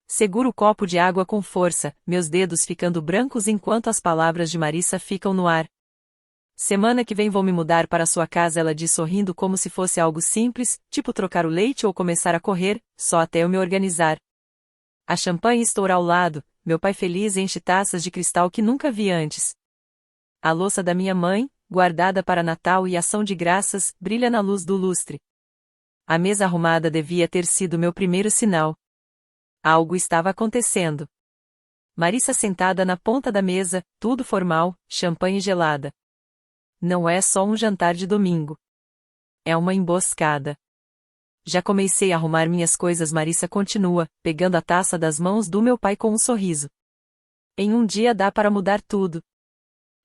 Seguro o copo de água com força, meus dedos ficando brancos enquanto as palavras de Marissa ficam no ar. Semana que vem vou me mudar para sua casa, ela diz sorrindo como se fosse algo simples, tipo trocar o leite ou começar a correr, só até eu me organizar. A champanhe estoura ao lado, meu pai feliz enche taças de cristal que nunca vi antes. A louça da minha mãe, guardada para Natal e Ação de Graças, brilha na luz do lustre. A mesa arrumada devia ter sido meu primeiro sinal. Algo estava acontecendo. Marissa sentada na ponta da mesa, tudo formal, champanhe gelada. Não é só um jantar de domingo. É uma emboscada. Já comecei a arrumar minhas coisas, Marissa continua, pegando a taça das mãos do meu pai com um sorriso. Em um dia dá para mudar tudo.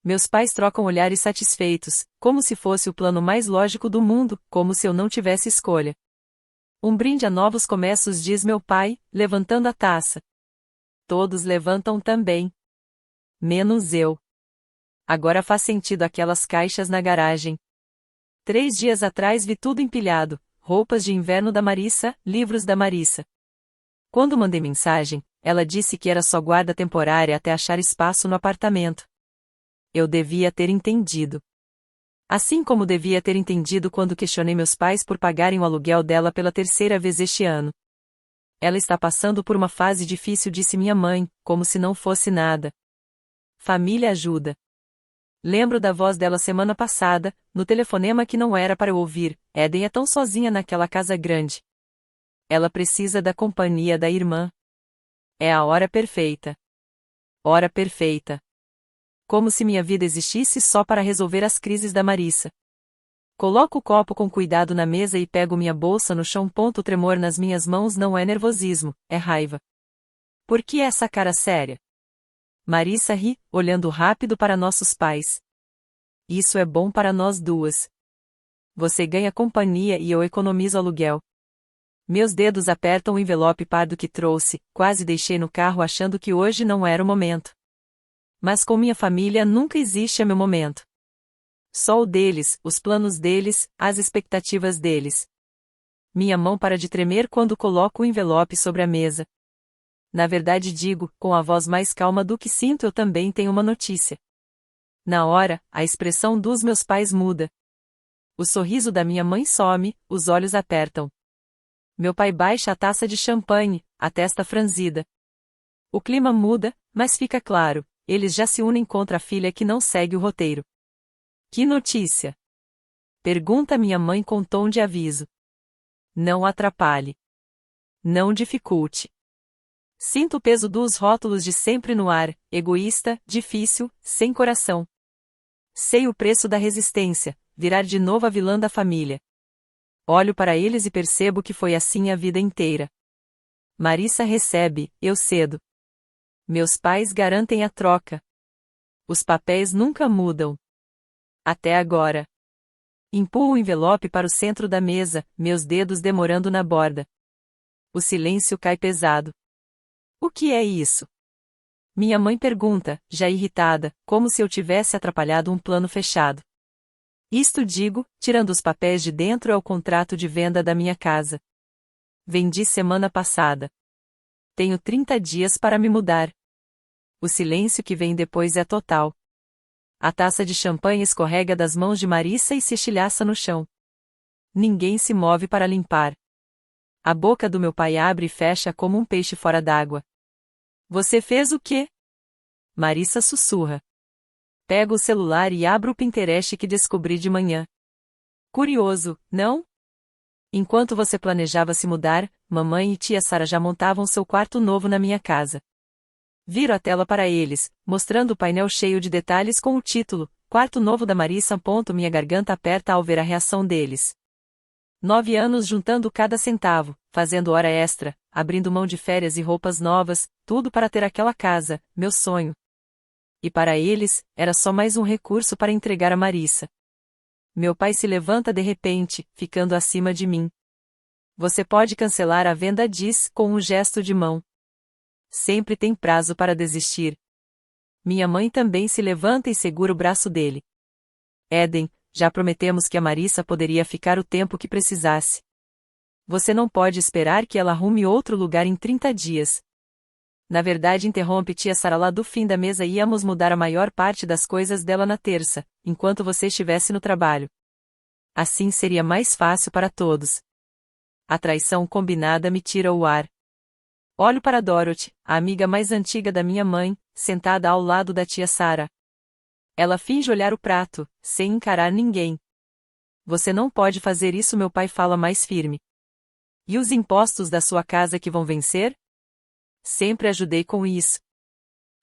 Meus pais trocam olhares satisfeitos, como se fosse o plano mais lógico do mundo, como se eu não tivesse escolha. Um brinde a novos começos, diz meu pai, levantando a taça. Todos levantam também. Menos eu. Agora faz sentido aquelas caixas na garagem. 3 dias atrás vi tudo empilhado, roupas de inverno da Marissa, livros da Marissa. Quando mandei mensagem, ela disse que era só guarda temporária até achar espaço no apartamento. Eu devia ter entendido. Assim como devia ter entendido quando questionei meus pais por pagarem o aluguel dela pela 3ª vez este ano. Ela está passando por uma fase difícil, disse minha mãe, como se não fosse nada. Família ajuda. Lembro da voz dela semana passada, no telefonema que não era para eu ouvir. Eden é tão sozinha naquela casa grande. Ela precisa da companhia da irmã. É a hora perfeita. Hora perfeita. Como se minha vida existisse só para resolver as crises da Marissa. Coloco o copo com cuidado na mesa e pego minha bolsa no chão. O tremor nas minhas mãos não é nervosismo, é raiva. Por que essa cara séria? Marissa ri, olhando rápido para nossos pais. Isso é bom para nós duas. Você ganha companhia e eu economizo aluguel. Meus dedos apertam o envelope pardo que trouxe, quase deixei no carro achando que hoje não era o momento. Mas com minha família nunca existe meu momento. Só o deles, os planos deles, as expectativas deles. Minha mão para de tremer quando coloco o envelope sobre a mesa. Na verdade digo, com a voz mais calma do que sinto, eu também tenho uma notícia. Na hora, a expressão dos meus pais muda. O sorriso da minha mãe some, os olhos apertam. Meu pai baixa a taça de champanhe, a testa franzida. O clima muda, mas fica claro, eles já se unem contra a filha que não segue o roteiro. Que notícia? Pergunta minha mãe com tom de aviso. Não atrapalhe. Não dificulte. Sinto o peso dos rótulos de sempre no ar, egoísta, difícil, sem coração. Sei o preço da resistência, virar de novo a vilã da família. Olho para eles e percebo que foi assim a vida inteira. Marissa recebe, eu cedo. Meus pais garantem a troca. Os papéis nunca mudam. Até agora. Empurro o envelope para o centro da mesa, meus dedos demorando na borda. O silêncio cai pesado. O que é isso? Minha mãe pergunta, já irritada, como se eu tivesse atrapalhado um plano fechado. Isto digo, tirando os papéis de dentro, é o contrato de venda da minha casa. Vendi semana passada. Tenho 30 dias para me mudar. O silêncio que vem depois é total. A taça de champanhe escorrega das mãos de Marissa e se estilhaça no chão. Ninguém se move para limpar. A boca do meu pai abre e fecha como um peixe fora d'água. Você fez o quê? Marissa sussurra. Pego o celular e abro o Pinterest que descobri de manhã. Curioso, não? Enquanto você planejava se mudar, mamãe e tia Sara já montavam seu quarto novo na minha casa. Viro a tela para eles, mostrando o painel cheio de detalhes com o título, Quarto Novo da Marissa. Minha garganta aperta ao ver a reação deles. 9 anos juntando cada centavo, fazendo hora extra, abrindo mão de férias e roupas novas, tudo para ter aquela casa, meu sonho. E para eles, era só mais um recurso para entregar a Marissa. Meu pai se levanta de repente, ficando acima de mim. Você pode cancelar a venda, diz, com um gesto de mão. Sempre tem prazo para desistir. Minha mãe também se levanta e segura o braço dele. Eden, já prometemos que a Marissa poderia ficar o tempo que precisasse. Você não pode esperar que ela arrume outro lugar em 30 dias. Na verdade, interrompe tia Sara lá do fim da mesa, íamos mudar a maior parte das coisas dela na terça, enquanto você estivesse no trabalho. Assim seria mais fácil para todos. A traição combinada me tira o ar. Olho para Dorothy, a amiga mais antiga da minha mãe, sentada ao lado da tia Sara. Ela finge olhar o prato, sem encarar ninguém. Você não pode fazer isso, meu pai fala mais firme. E os impostos da sua casa que vão vencer? Sempre ajudei com isso.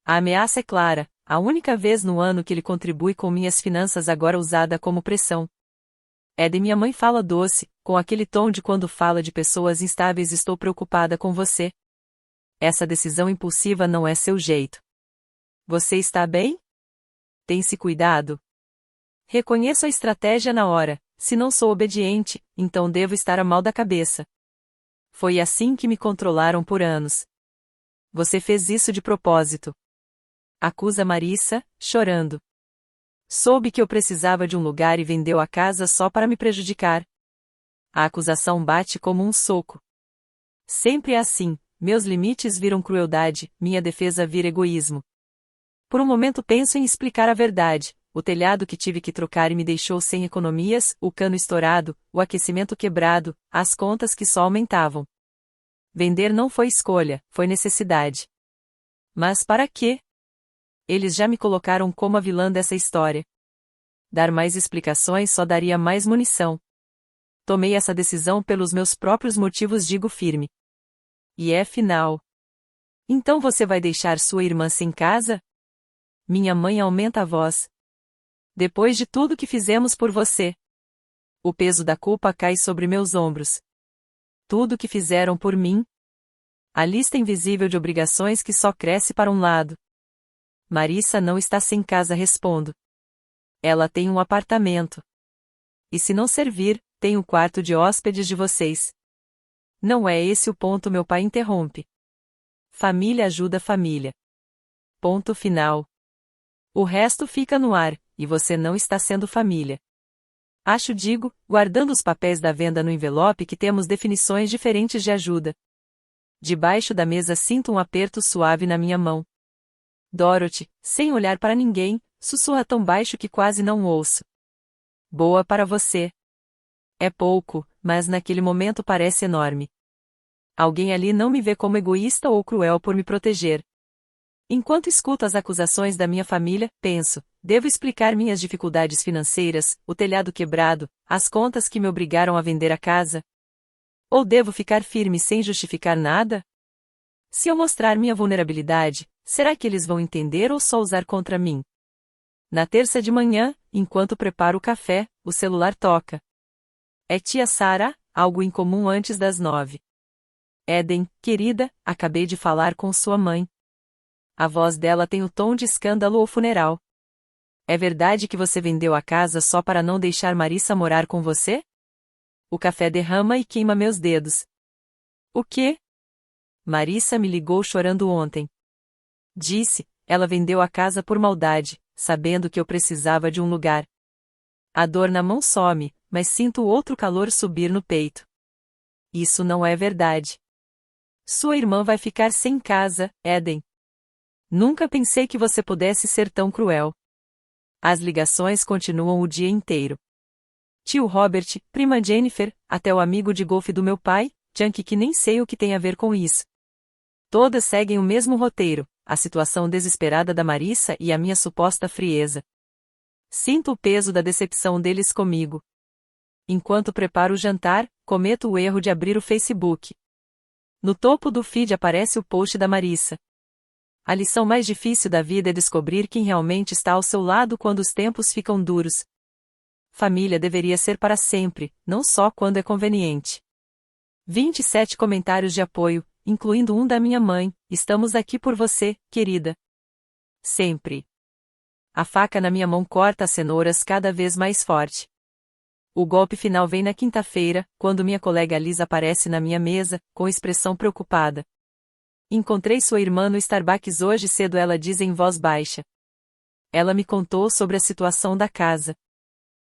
A ameaça é clara, a única vez no ano que ele contribui com minhas finanças agora usada como pressão. Eden, minha mãe fala doce, com aquele tom de quando fala de pessoas instáveis. Estou preocupada com você. Essa decisão impulsiva não é seu jeito. Você está bem? Tem-se cuidado? Reconheço a estratégia na hora. Se não sou obediente, então devo estar a mal da cabeça. Foi assim que me controlaram por anos. Você fez isso de propósito. Acusa Marissa, chorando. Soube que eu precisava de um lugar e vendeu a casa só para me prejudicar. A acusação bate como um soco. Sempre é assim, meus limites viram crueldade, minha defesa vira egoísmo. Por um momento penso em explicar a verdade, o telhado que tive que trocar e me deixou sem economias, o cano estourado, o aquecimento quebrado, as contas que só aumentavam. Vender não foi escolha, foi necessidade. Mas para quê? Eles já me colocaram como a vilã dessa história. Dar mais explicações só daria mais munição. Tomei essa decisão pelos meus próprios motivos, digo firme. E é final. Então você vai deixar sua irmã sem casa? Minha mãe aumenta a voz. Depois de tudo que fizemos por você. O peso da culpa cai sobre meus ombros. Tudo que fizeram por mim. A lista invisível de obrigações que só cresce para um lado. Marissa não está sem casa, respondo. Ela tem um apartamento. E se não servir, tem o quarto de hóspedes de vocês. Não é esse o ponto, meu pai interrompe. Família ajuda família. Ponto final. O resto fica no ar, e você não está sendo família. Acho, digo, guardando os papéis da venda no envelope, que temos definições diferentes de ajuda. Debaixo da mesa sinto um aperto suave na minha mão. Dorothy, sem olhar para ninguém, sussurra tão baixo que quase não ouço. Boa para você. É pouco, mas naquele momento parece enorme. Alguém ali não me vê como egoísta ou cruel por me proteger. Enquanto escuto as acusações da minha família, penso, devo explicar minhas dificuldades financeiras, o telhado quebrado, as contas que me obrigaram a vender a casa? Ou devo ficar firme sem justificar nada? Se eu mostrar minha vulnerabilidade, será que eles vão entender ou só usar contra mim? Na terça de manhã, enquanto preparo o café, o celular toca. É tia Sara, algo incomum antes das 9. Eden, querida, acabei de falar com sua mãe. A voz dela tem o tom de escândalo ou funeral. É verdade que você vendeu a casa só para não deixar Marissa morar com você? O café derrama e queima meus dedos. O quê? Marissa me ligou chorando ontem. Disse, ela vendeu a casa por maldade, sabendo que eu precisava de um lugar. A dor na mão some, mas sinto outro calor subir no peito. Isso não é verdade. Sua irmã vai ficar sem casa, Eden. Nunca pensei que você pudesse ser tão cruel. As ligações continuam o dia inteiro. Tio Robert, prima Jennifer, até o amigo de golfe do meu pai, Chunky, que nem sei o que tem a ver com isso. Todas seguem o mesmo roteiro, a situação desesperada da Marissa e a minha suposta frieza. Sinto o peso da decepção deles comigo. Enquanto preparo o jantar, cometo o erro de abrir o Facebook. No topo do feed aparece o post da Marissa. A lição mais difícil da vida é descobrir quem realmente está ao seu lado quando os tempos ficam duros. Família deveria ser para sempre, não só quando é conveniente. 27 comentários de apoio, incluindo um da minha mãe. Estamos aqui por você, querida. Sempre. A faca na minha mão corta as cenouras cada vez mais forte. O golpe final vem na quinta-feira, quando minha colega Liz aparece na minha mesa, com expressão preocupada. Encontrei sua irmã no Starbucks hoje cedo, ela diz em voz baixa. Ela me contou sobre a situação da casa.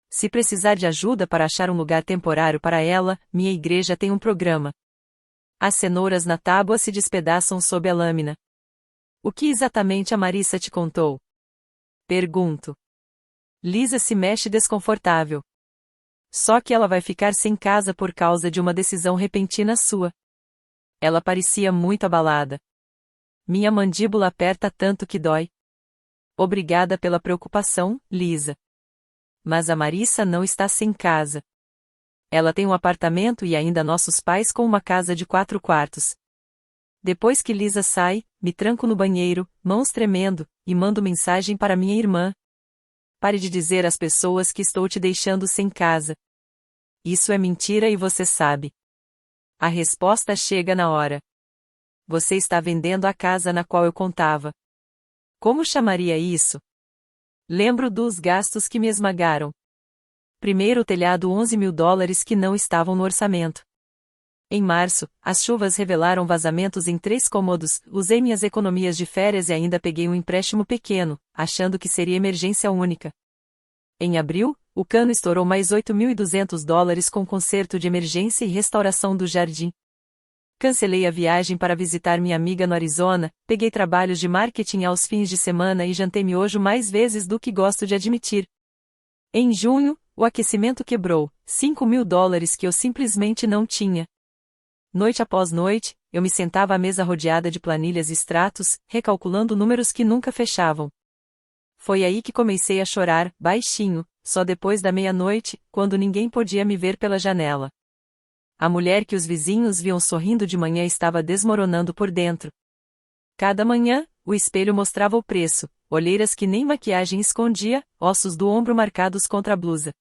Se precisar de ajuda para achar um lugar temporário para ela, minha igreja tem um programa. As cenouras na tábua se despedaçam sob a lâmina. O que exatamente a Marissa te contou? Pergunto. Lisa se mexe desconfortável. Só que ela vai ficar sem casa por causa de uma decisão repentina sua. Ela parecia muito abalada. Minha mandíbula aperta tanto que dói. Obrigada pela preocupação, Lisa. Mas a Marissa não está sem casa. Ela tem um apartamento e ainda nossos pais com uma casa de 4 quartos. Depois que Lisa sai, me tranco no banheiro, mãos tremendo, e mando mensagem para minha irmã. Pare de dizer às pessoas que estou te deixando sem casa. Isso é mentira e você sabe. A resposta chega na hora. Você está vendendo a casa na qual eu contava. Como chamaria isso? Lembro dos gastos que me esmagaram. Primeiro o telhado $11.000 que não estavam no orçamento. Em março, as chuvas revelaram vazamentos em 3 cômodos, usei minhas economias de férias e ainda peguei um empréstimo pequeno, achando que seria emergência única. Em abril, o cano estourou mais $8.200 com conserto de emergência e restauração do jardim. Cancelei a viagem para visitar minha amiga no Arizona, peguei trabalhos de marketing aos fins de semana e jantei miojo mais vezes do que gosto de admitir. Em junho, o aquecimento quebrou, $5.000 que eu simplesmente não tinha. Noite após noite, eu me sentava à mesa rodeada de planilhas e extratos, recalculando números que nunca fechavam. Foi aí que comecei a chorar, baixinho, só depois da meia-noite, quando ninguém podia me ver pela janela. A mulher que os vizinhos viam sorrindo de manhã estava desmoronando por dentro. Cada manhã, o espelho mostrava o preço, olheiras que nem maquiagem escondia, ossos do ombro marcados contra a blusa.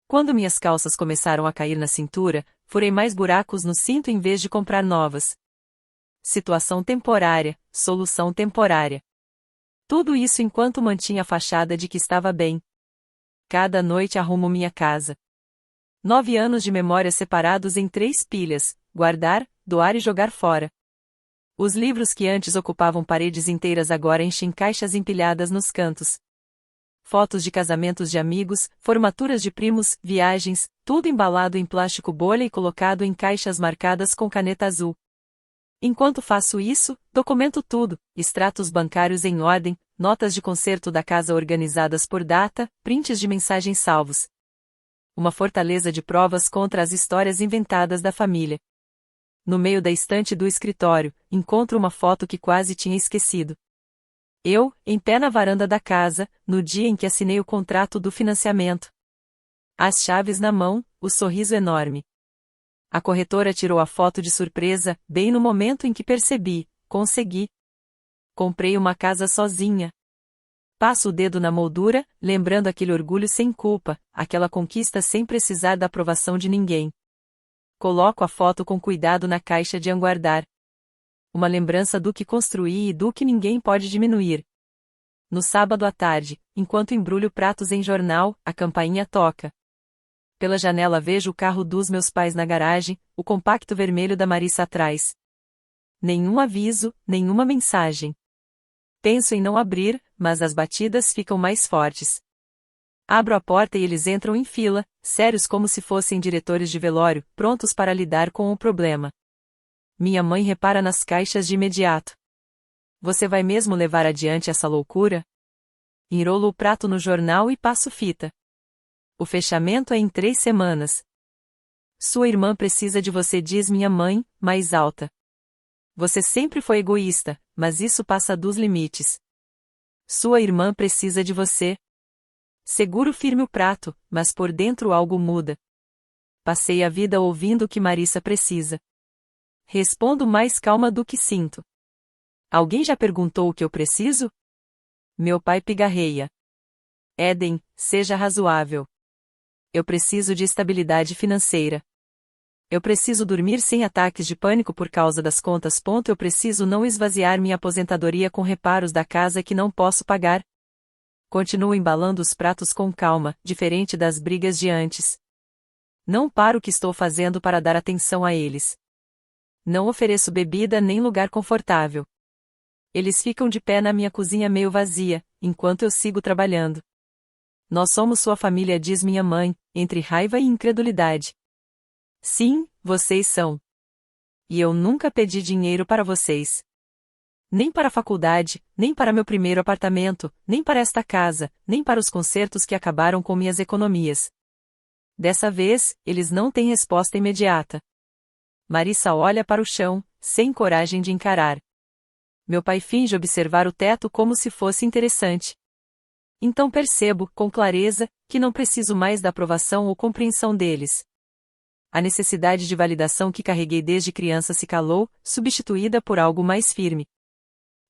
Quando minhas calças começaram a cair na cintura, furei mais buracos no cinto em vez de comprar novas. Situação temporária, solução temporária. Tudo isso enquanto mantinha a fachada de que estava bem. Cada noite arrumo minha casa. 9 anos de memórias separados em 3 pilhas, guardar, doar e jogar fora. Os livros que antes ocupavam paredes inteiras agora enchem caixas empilhadas nos cantos. Fotos de casamentos de amigos, formaturas de primos, viagens, tudo embalado em plástico bolha e colocado em caixas marcadas com caneta azul. Enquanto faço isso, documento tudo, extratos bancários em ordem, notas de conserto da casa organizadas por data, prints de mensagens salvos. Uma fortaleza de provas contra as histórias inventadas da família. No meio da estante do escritório, encontro uma foto que quase tinha esquecido. Eu, em pé na varanda da casa, no dia em que assinei o contrato do financiamento. As chaves na mão, o sorriso enorme. A corretora tirou a foto de surpresa, bem no momento em que percebi, consegui. Comprei uma casa sozinha. Passo o dedo na moldura, lembrando aquele orgulho sem culpa, aquela conquista sem precisar da aprovação de ninguém. Coloco a foto com cuidado na caixa de guardar. Uma lembrança do que construí e do que ninguém pode diminuir. No sábado à tarde, enquanto embrulho pratos em jornal, a campainha toca. Pela janela vejo o carro dos meus pais na garagem, o compacto vermelho da Marissa atrás. Nenhum aviso, nenhuma mensagem. Penso em não abrir, mas as batidas ficam mais fortes. Abro a porta e eles entram em fila, sérios como se fossem diretores de velório, prontos para lidar com o problema. Minha mãe repara nas caixas de imediato. Você vai mesmo levar adiante essa loucura? Enrolo o prato no jornal e passo fita. O fechamento é em 3 semanas. Sua irmã precisa de você, diz minha mãe, mais alta. Você sempre foi egoísta, mas isso passa dos limites. Sua irmã precisa de você. Seguro firme o prato, mas por dentro algo muda. Passei a vida ouvindo o que Marissa precisa. Respondo mais calma do que sinto. Alguém já perguntou o que eu preciso? Meu pai pigarreia. Éden, seja razoável. Eu preciso de estabilidade financeira. Eu preciso dormir sem ataques de pânico por causa das contas. Eu preciso não esvaziar minha aposentadoria com reparos da casa que não posso pagar. Continuo embalando os pratos com calma, diferente das brigas de antes. Não paro o que estou fazendo para dar atenção a eles. Não ofereço bebida nem lugar confortável. Eles ficam de pé na minha cozinha meio vazia, enquanto eu sigo trabalhando. Nós somos sua família, diz minha mãe, entre raiva e incredulidade. Sim, vocês são. E eu nunca pedi dinheiro para vocês. Nem para a faculdade, nem para meu primeiro apartamento, nem para esta casa, nem para os concertos que acabaram com minhas economias. Dessa vez, eles não têm resposta imediata. Marissa olha para o chão, sem coragem de encarar. Meu pai finge observar o teto como se fosse interessante. Então percebo, com clareza, que não preciso mais da aprovação ou compreensão deles. A necessidade de validação que carreguei desde criança se calou, substituída por algo mais firme.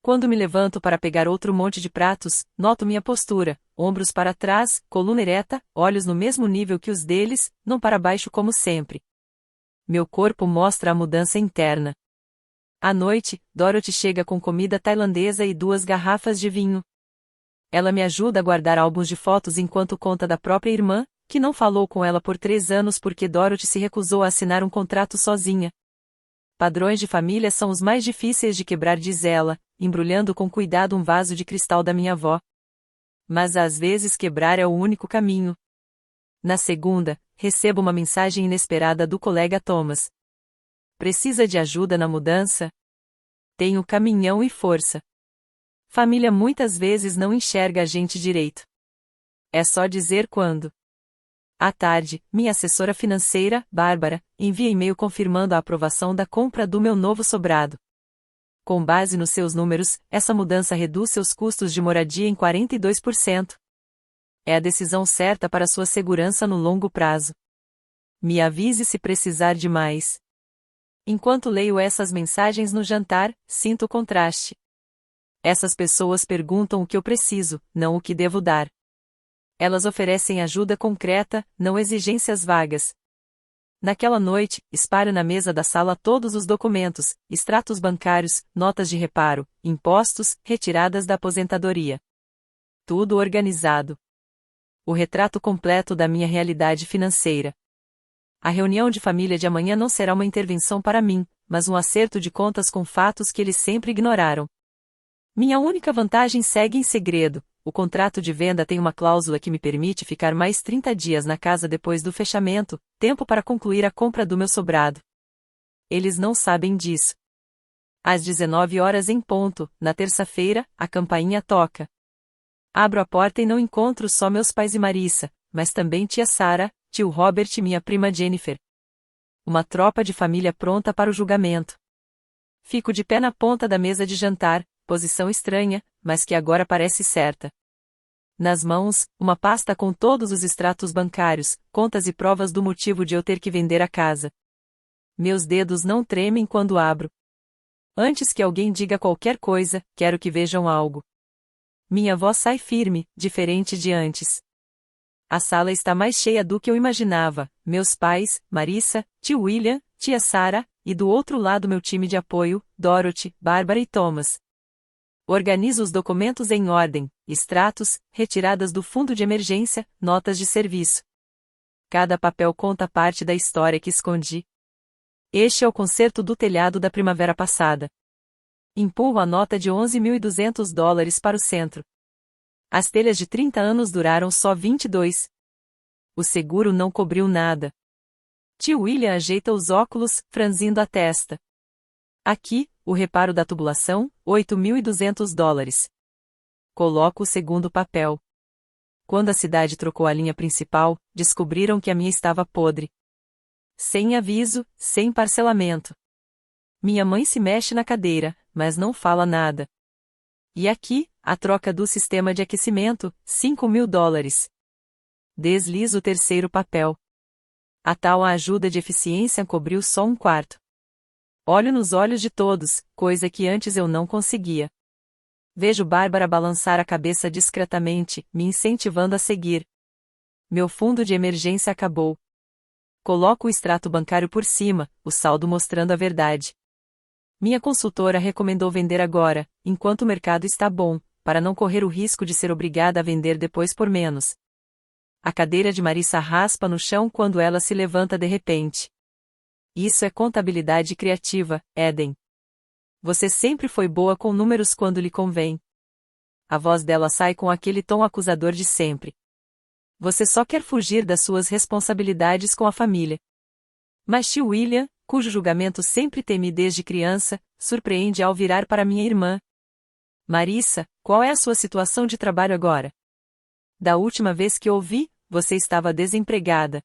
Quando me levanto para pegar outro monte de pratos, noto minha postura, ombros para trás, coluna ereta, olhos no mesmo nível que os deles, não para baixo como sempre. Meu corpo mostra a mudança interna. À noite, Dorothy chega com comida tailandesa e 2 garrafas de vinho. Ela me ajuda a guardar álbuns de fotos enquanto conta da própria irmã, que não falou com ela por 3 anos porque Dorothy se recusou a assinar um contrato sozinha. Padrões de família são os mais difíceis de quebrar, diz ela, embrulhando com cuidado um vaso de cristal da minha avó. Mas às vezes quebrar é o único caminho. Na segunda, recebo uma mensagem inesperada do colega Thomas. Precisa de ajuda na mudança? Tenho caminhão e força. Família muitas vezes não enxerga a gente direito. É só dizer quando. À tarde, minha assessora financeira, Bárbara, envia e-mail confirmando a aprovação da compra do meu novo sobrado. Com base nos seus números, essa mudança reduz seus custos de moradia em 42%. É a decisão certa para sua segurança no longo prazo. Me avise se precisar de mais. Enquanto leio essas mensagens no jantar, sinto o contraste. Essas pessoas perguntam o que eu preciso, não o que devo dar. Elas oferecem ajuda concreta, não exigências vagas. Naquela noite, espalho na mesa da sala todos os documentos, extratos bancários, notas de reparo, impostos, retiradas da aposentadoria. Tudo organizado. O retrato completo da minha realidade financeira. A reunião de família de amanhã não será uma intervenção para mim, mas um acerto de contas com fatos que eles sempre ignoraram. Minha única vantagem segue em segredo. O contrato de venda tem uma cláusula que me permite ficar mais 30 dias na casa depois do fechamento, tempo para concluir a compra do meu sobrado. Eles não sabem disso. Às 19 horas em ponto, na terça-feira, a campainha toca. Abro a porta e não encontro só meus pais e Marissa, mas também tia Sarah, tio Robert e minha prima Jennifer. Uma tropa de família pronta para o julgamento. Fico de pé na ponta da mesa de jantar, posição estranha, mas que agora parece certa. Nas mãos, uma pasta com todos os extratos bancários, contas e provas do motivo de eu ter que vender a casa. Meus dedos não tremem quando abro. Antes que alguém diga qualquer coisa, quero que vejam algo. Minha voz sai firme, diferente de antes. A sala está mais cheia do que eu imaginava, meus pais, Marissa, tio William, tia Sarah, e do outro lado meu time de apoio, Dorothy, Bárbara e Thomas. Organizo os documentos em ordem, extratos, retiradas do fundo de emergência, notas de serviço. Cada papel conta parte da história que escondi. Este é o conserto do telhado da primavera passada. Empurro a nota de $11.200 para o centro. As telhas de 30 anos duraram só 22. O seguro não cobriu nada. Tio William ajeita os óculos, franzindo a testa. Aqui, o reparo da tubulação, $8.200. Coloco o segundo papel. Quando a cidade trocou a linha principal, descobriram que a minha estava podre. Sem aviso, sem parcelamento. Minha mãe se mexe na cadeira, mas não fala nada. E aqui, a troca do sistema de aquecimento, $5.000. Deslizo o terceiro papel. A tal ajuda de eficiência cobriu só um quarto. Olho nos olhos de todos, coisa que antes eu não conseguia. Vejo Bárbara balançar a cabeça discretamente, me incentivando a seguir. Meu fundo de emergência acabou. Coloco o extrato bancário por cima, o saldo mostrando a verdade. Minha consultora recomendou vender agora, enquanto o mercado está bom, para não correr o risco de ser obrigada a vender depois por menos. A cadeira de Marissa raspa no chão quando ela se levanta de repente. Isso é contabilidade criativa, Eden. Você sempre foi boa com números quando lhe convém. A voz dela sai com aquele tom acusador de sempre. Você só quer fugir das suas responsabilidades com a família. Mas tio William, cujo julgamento sempre temi desde criança, surpreende ao virar para minha irmã. Marissa, qual é a sua situação de trabalho agora? Da última vez que ouvi, você estava desempregada.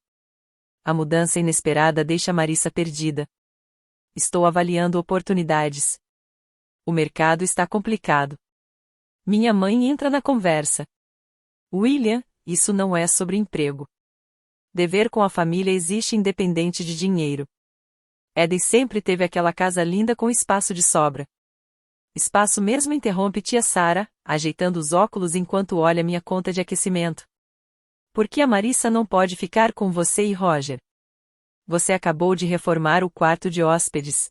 A mudança inesperada deixa Marissa perdida. Estou avaliando oportunidades. O mercado está complicado. Minha mãe entra na conversa. William, isso não é sobre emprego. Dever com a família existe independente de dinheiro. Eden sempre teve aquela casa linda com espaço de sobra. Espaço mesmo, interrompe tia Sara, ajeitando os óculos enquanto olha minha conta de aquecimento. Por que a Marissa não pode ficar com você e Roger? Você acabou de reformar o quarto de hóspedes.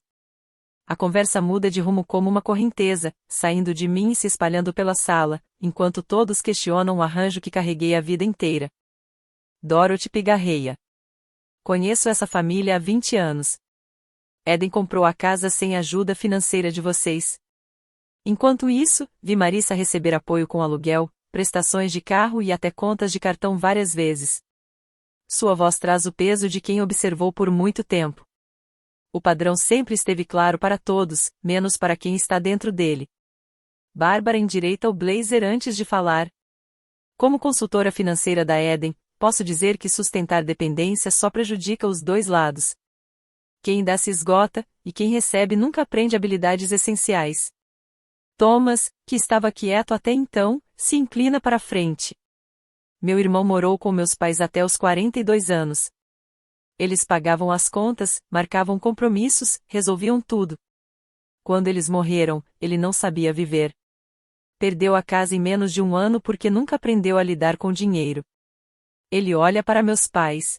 A conversa muda de rumo como uma correnteza, saindo de mim e se espalhando pela sala, enquanto todos questionam o arranjo que carreguei a vida inteira. Dorothy pigarreia. Conheço essa família há 20 anos. Eden comprou a casa sem a ajuda financeira de vocês. Enquanto isso, vi Marissa receber apoio com aluguel, prestações de carro e até contas de cartão várias vezes. Sua voz traz o peso de quem observou por muito tempo. O padrão sempre esteve claro para todos, menos para quem está dentro dele. Bárbara endireita o blazer antes de falar. Como consultora financeira da Eden, posso dizer que sustentar dependência só prejudica os dois lados. Quem dá se esgota, e quem recebe nunca aprende habilidades essenciais. Thomas, que estava quieto até então, se inclina para a frente. Meu irmão morou com meus pais até os 42 anos. Eles pagavam as contas, marcavam compromissos, resolviam tudo. Quando eles morreram, ele não sabia viver. Perdeu a casa em menos de um ano porque nunca aprendeu a lidar com dinheiro. Ele olha para meus pais.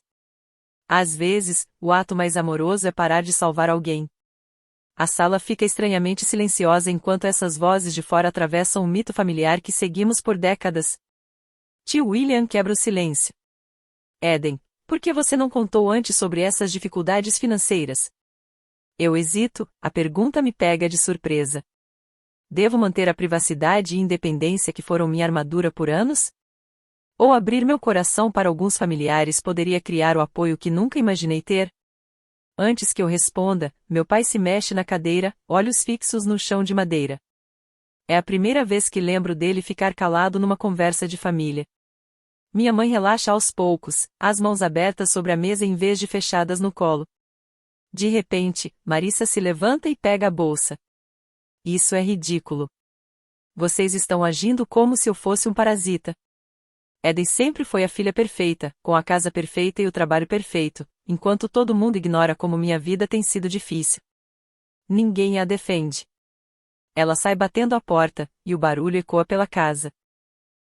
Às vezes, o ato mais amoroso é parar de salvar alguém. A sala fica estranhamente silenciosa enquanto essas vozes de fora atravessam um mito familiar que seguimos por décadas. Tio William quebra o silêncio. Eden, por que você não contou antes sobre essas dificuldades financeiras? Eu hesito, a pergunta me pega de surpresa. Devo manter a privacidade e independência que foram minha armadura por anos? Ou abrir meu coração para alguns familiares poderia criar o apoio que nunca imaginei ter? Antes que eu responda, meu pai se mexe na cadeira, olhos fixos no chão de madeira. É a primeira vez que lembro dele ficar calado numa conversa de família. Minha mãe relaxa aos poucos, as mãos abertas sobre a mesa em vez de fechadas no colo. De repente, Marissa se levanta e pega a bolsa. Isso é ridículo. Vocês estão agindo como se eu fosse um parasita. Eden sempre foi a filha perfeita, com a casa perfeita e o trabalho perfeito, enquanto todo mundo ignora como minha vida tem sido difícil. Ninguém a defende. Ela sai batendo a porta, e o barulho ecoa pela casa.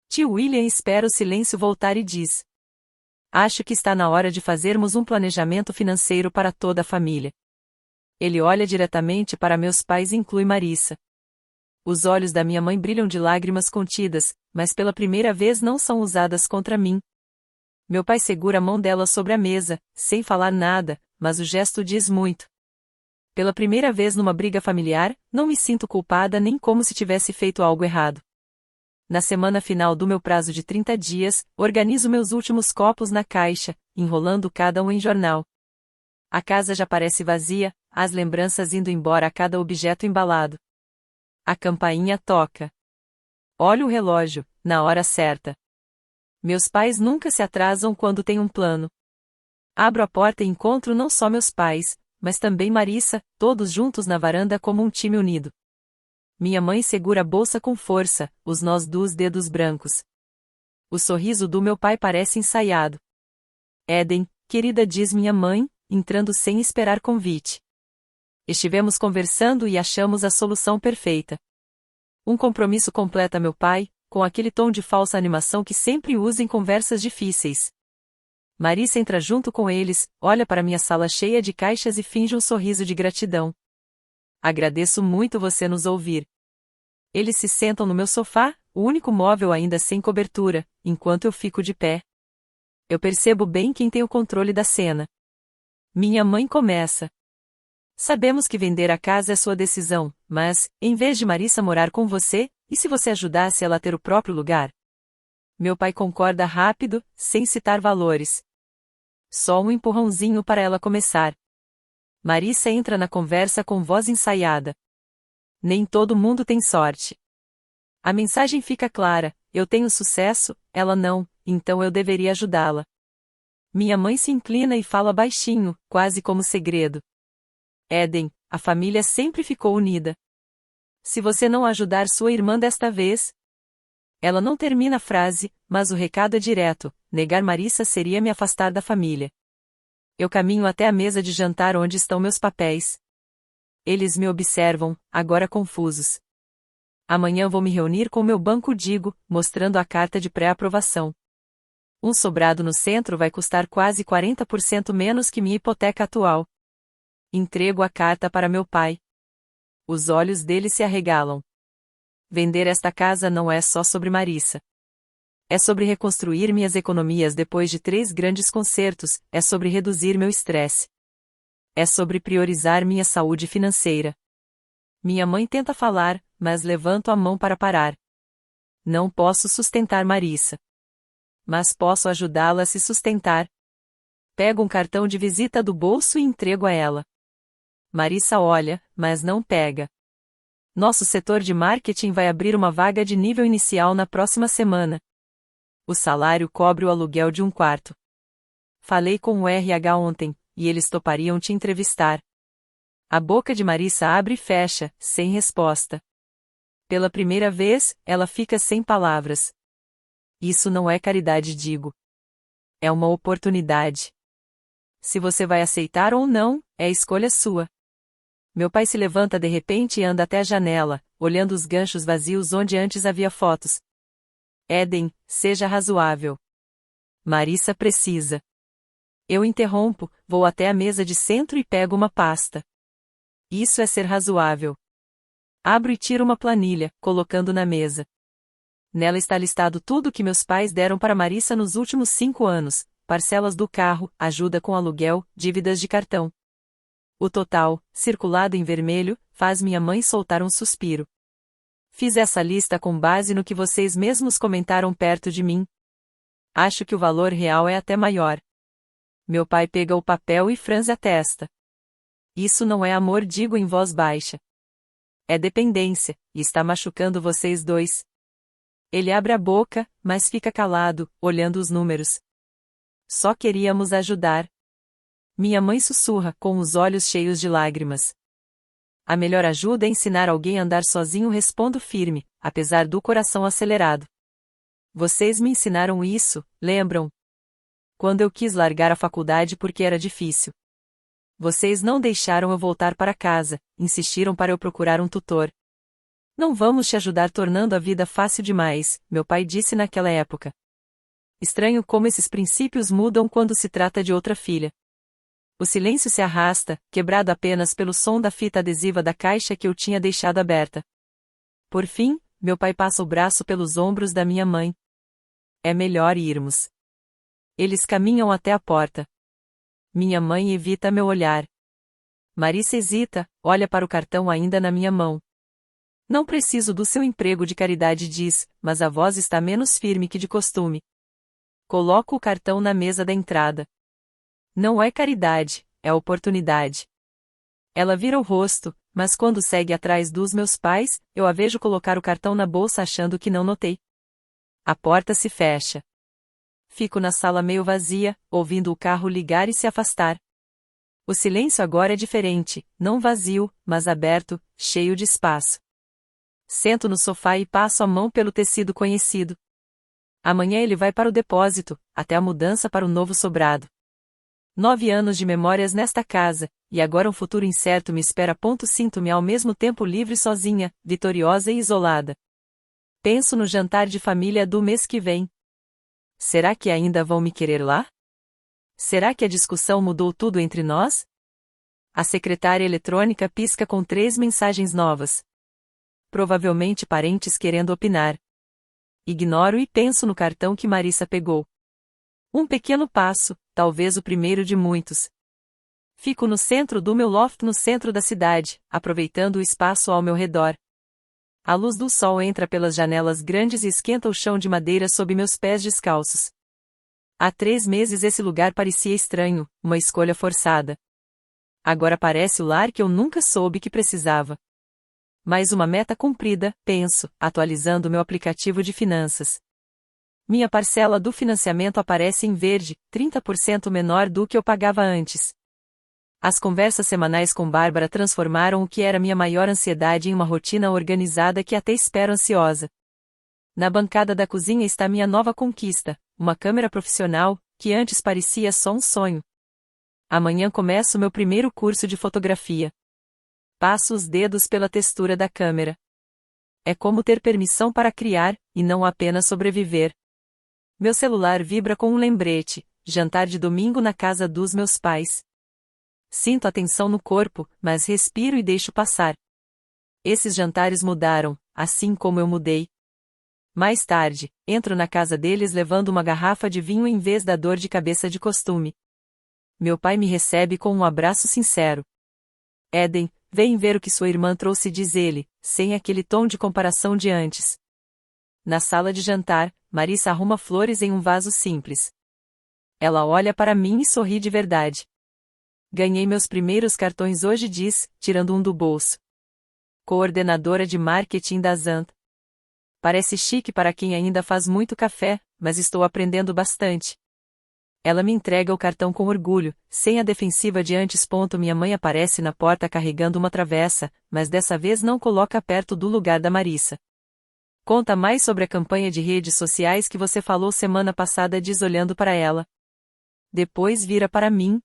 Tio William espera o silêncio voltar e diz: Acho que está na hora de fazermos um planejamento financeiro para toda a família. Ele olha diretamente para meus pais e inclui Marissa. Os olhos da minha mãe brilham de lágrimas contidas, mas pela primeira vez não são usadas contra mim. Meu pai segura a mão dela sobre a mesa, sem falar nada, mas o gesto diz muito. Pela primeira vez numa briga familiar, não me sinto culpada nem como se tivesse feito algo errado. Na semana final do meu prazo de 30 dias, organizo meus últimos copos na caixa, enrolando cada um em jornal. A casa já parece vazia, as lembranças indo embora a cada objeto embalado. A campainha toca. Olho o relógio, na hora certa. Meus pais nunca se atrasam quando têm um plano. Abro a porta e encontro não só meus pais, mas também Marissa, todos juntos na varanda como um time unido. Minha mãe segura a bolsa com força, os nós dos dedos brancos. O sorriso do meu pai parece ensaiado. Eden, querida, diz minha mãe, entrando sem esperar convite. Estivemos conversando e achamos a solução perfeita. Um compromisso completa meu pai, com aquele tom de falsa animação que sempre usa em conversas difíceis. Marissa entra junto com eles, olha para minha sala cheia de caixas e finge um sorriso de gratidão. Agradeço muito você nos ouvir. Eles se sentam no meu sofá, o único móvel ainda sem cobertura, enquanto eu fico de pé. Eu percebo bem quem tem o controle da cena. Minha mãe começa. Sabemos que vender a casa é sua decisão, mas, em vez de Marissa morar com você, e se você ajudasse ela a ter o próprio lugar? Meu pai concorda rápido, sem citar valores. Só um empurrãozinho para ela começar. Marissa entra na conversa com voz ensaiada. Nem todo mundo tem sorte. A mensagem fica clara: eu tenho sucesso, ela não, então eu deveria ajudá-la. Minha mãe se inclina e fala baixinho, quase como segredo. Eden, a família sempre ficou unida. Se você não ajudar sua irmã desta vez... Ela não termina a frase, mas o recado é direto: negar Marissa seria me afastar da família. Eu caminho até a mesa de jantar onde estão meus papéis. Eles me observam, agora confusos. Amanhã vou me reunir com meu banco, digo, mostrando a carta de pré-aprovação. Um sobrado no centro vai custar quase 40% menos que minha hipoteca atual. Entrego a carta para meu pai. Os olhos dele se arregalam. Vender esta casa não é só sobre Marissa. É sobre reconstruir minhas economias depois de 3 grandes concertos, é sobre reduzir meu estresse. É sobre priorizar minha saúde financeira. Minha mãe tenta falar, mas levanto a mão para parar. Não posso sustentar Marissa. Mas posso ajudá-la a se sustentar. Pego um cartão de visita do bolso e entrego a ela. Marissa olha, mas não pega. Nosso setor de marketing vai abrir uma vaga de nível inicial na próxima semana. O salário cobre o aluguel de um quarto. Falei com o RH ontem, e eles topariam te entrevistar. A boca de Marissa abre e fecha, sem resposta. Pela primeira vez, ela fica sem palavras. Isso não é caridade, digo. É uma oportunidade. Se você vai aceitar ou não, é escolha sua. Meu pai se levanta de repente e anda até a janela, olhando os ganchos vazios onde antes havia fotos. Eden, seja razoável. Marissa precisa. Eu interrompo, vou até a mesa de centro e pego uma pasta. Isso é ser razoável. Abro e tiro uma planilha, colocando na mesa. Nela está listado tudo que meus pais deram para Marissa nos últimos 5 anos: parcelas do carro, ajuda com aluguel, dívidas de cartão. O total, circulado em vermelho, faz minha mãe soltar um suspiro. Fiz essa lista com base no que vocês mesmos comentaram perto de mim. Acho que o valor real é até maior. Meu pai pega o papel e franze a testa. Isso não é amor, digo em voz baixa. É dependência, e está machucando vocês dois. Ele abre a boca, mas fica calado, olhando os números. Só queríamos ajudar. Minha mãe sussurra, com os olhos cheios de lágrimas. A melhor ajuda é ensinar alguém a andar sozinho, respondo firme, apesar do coração acelerado. Vocês me ensinaram isso, lembram? Quando eu quis largar a faculdade porque era difícil. Vocês não deixaram eu voltar para casa, insistiram para eu procurar um tutor. Não vamos te ajudar tornando a vida fácil demais, meu pai disse naquela época. Estranho como esses princípios mudam quando se trata de outra filha. O silêncio se arrasta, quebrado apenas pelo som da fita adesiva da caixa que eu tinha deixado aberta. Por fim, meu pai passa o braço pelos ombros da minha mãe. É melhor irmos. Eles caminham até a porta. Minha mãe evita meu olhar. Marissa hesita, olha para o cartão ainda na minha mão. Não preciso do seu emprego de caridade, diz, mas a voz está menos firme que de costume. Coloco o cartão na mesa da entrada. Não é caridade, é oportunidade. Ela vira o rosto, mas quando segue atrás dos meus pais, eu a vejo colocar o cartão na bolsa achando que não notei. A porta se fecha. Fico na sala meio vazia, ouvindo o carro ligar e se afastar. O silêncio agora é diferente, não vazio, mas aberto, cheio de espaço. Sento no sofá e passo a mão pelo tecido conhecido. Amanhã ele vai para o depósito, até a mudança para o novo sobrado. 9 anos de memórias nesta casa, e agora um futuro incerto me espera. Sinto-me ao mesmo tempo livre, sozinha, vitoriosa e isolada. Penso no jantar de família do mês que vem. Será que ainda vão me querer lá? Será que a discussão mudou tudo entre nós? A secretária eletrônica pisca com 3 mensagens novas. Provavelmente parentes querendo opinar. Ignoro e penso no cartão que Marissa pegou. Um pequeno passo, talvez o primeiro de muitos. Fico no centro do meu loft no centro da cidade, aproveitando o espaço ao meu redor. A luz do sol entra pelas janelas grandes e esquenta o chão de madeira sob meus pés descalços. Há 3 meses esse lugar parecia estranho, uma escolha forçada. Agora parece o lar que eu nunca soube que precisava. Mais uma meta cumprida, penso, atualizando meu aplicativo de finanças. Minha parcela do financiamento aparece em verde, 30% menor do que eu pagava antes. As conversas semanais com Bárbara transformaram o que era minha maior ansiedade em uma rotina organizada que até espero ansiosa. Na bancada da cozinha está minha nova conquista, uma câmera profissional, que antes parecia só um sonho. Amanhã começo meu primeiro curso de fotografia. Passo os dedos pela textura da câmera. É como ter permissão para criar, e não apenas sobreviver. Meu celular vibra com um lembrete, jantar de domingo na casa dos meus pais. Sinto a tensão no corpo, mas respiro e deixo passar. Esses jantares mudaram, assim como eu mudei. Mais tarde, entro na casa deles levando uma garrafa de vinho em vez da dor de cabeça de costume. Meu pai me recebe com um abraço sincero. Eden, vem ver o que sua irmã trouxe, diz ele, sem aquele tom de comparação de antes. Na sala de jantar, Marissa arruma flores em um vaso simples. Ela olha para mim e sorri de verdade. Ganhei meus primeiros cartões hoje, diz, tirando um do bolso. Coordenadora de marketing da Zant. Parece chique para quem ainda faz muito café, mas estou aprendendo bastante. Ela me entrega o cartão com orgulho, sem a defensiva de antes. Minha mãe aparece na porta carregando uma travessa, mas dessa vez não coloca perto do lugar da Marissa. Conta mais sobre a campanha de redes sociais que você falou semana passada, diz olhando para ela. Depois vira para mim.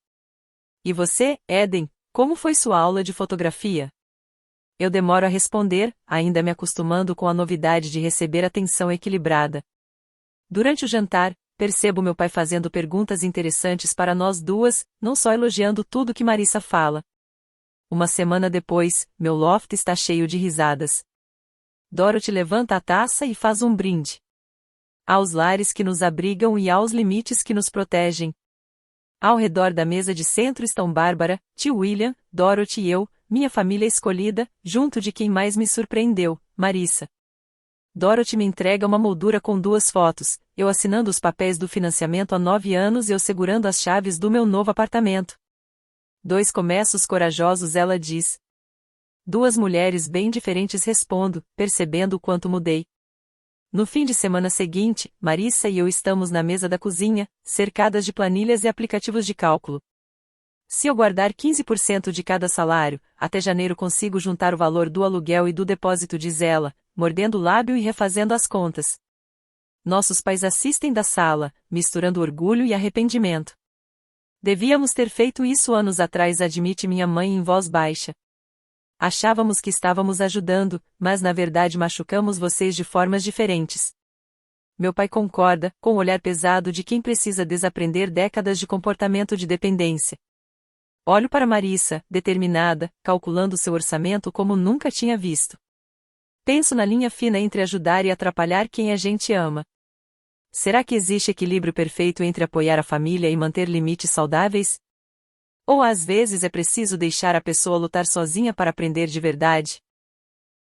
E você, Eden, como foi sua aula de fotografia? Eu demoro a responder, ainda me acostumando com a novidade de receber atenção equilibrada. Durante o jantar, percebo meu pai fazendo perguntas interessantes para nós duas, não só elogiando tudo que Marissa fala. Uma semana depois, meu loft está cheio de risadas. Dorothy levanta a taça e faz um brinde. Aos lares que nos abrigam e aos limites que nos protegem. Ao redor da mesa de centro estão Bárbara, tio William, Dorothy e eu, minha família escolhida, junto de quem mais me surpreendeu, Marissa. Dorothy me entrega uma moldura com 2 fotos, eu assinando os papéis do financiamento há 9 anos e eu segurando as chaves do meu novo apartamento. 2 começos corajosos, ela diz. 2 mulheres bem diferentes, respondo, percebendo o quanto mudei. No fim de semana seguinte, Marissa e eu estamos na mesa da cozinha, cercadas de planilhas e aplicativos de cálculo. Se eu guardar 15% de cada salário, até janeiro consigo juntar o valor do aluguel e do depósito, diz ela, mordendo o lábio e refazendo as contas. Nossos pais assistem da sala, misturando orgulho e arrependimento. Devíamos ter feito isso anos atrás, admite minha mãe em voz baixa. Achávamos que estávamos ajudando, mas na verdade machucamos vocês de formas diferentes. Meu pai concorda, com o olhar pesado de quem precisa desaprender décadas de comportamento de dependência. Olho para Marissa, determinada, calculando seu orçamento como nunca tinha visto. Penso na linha fina entre ajudar e atrapalhar quem a gente ama. Será que existe equilíbrio perfeito entre apoiar a família e manter limites saudáveis? Ou às vezes é preciso deixar a pessoa lutar sozinha para aprender de verdade?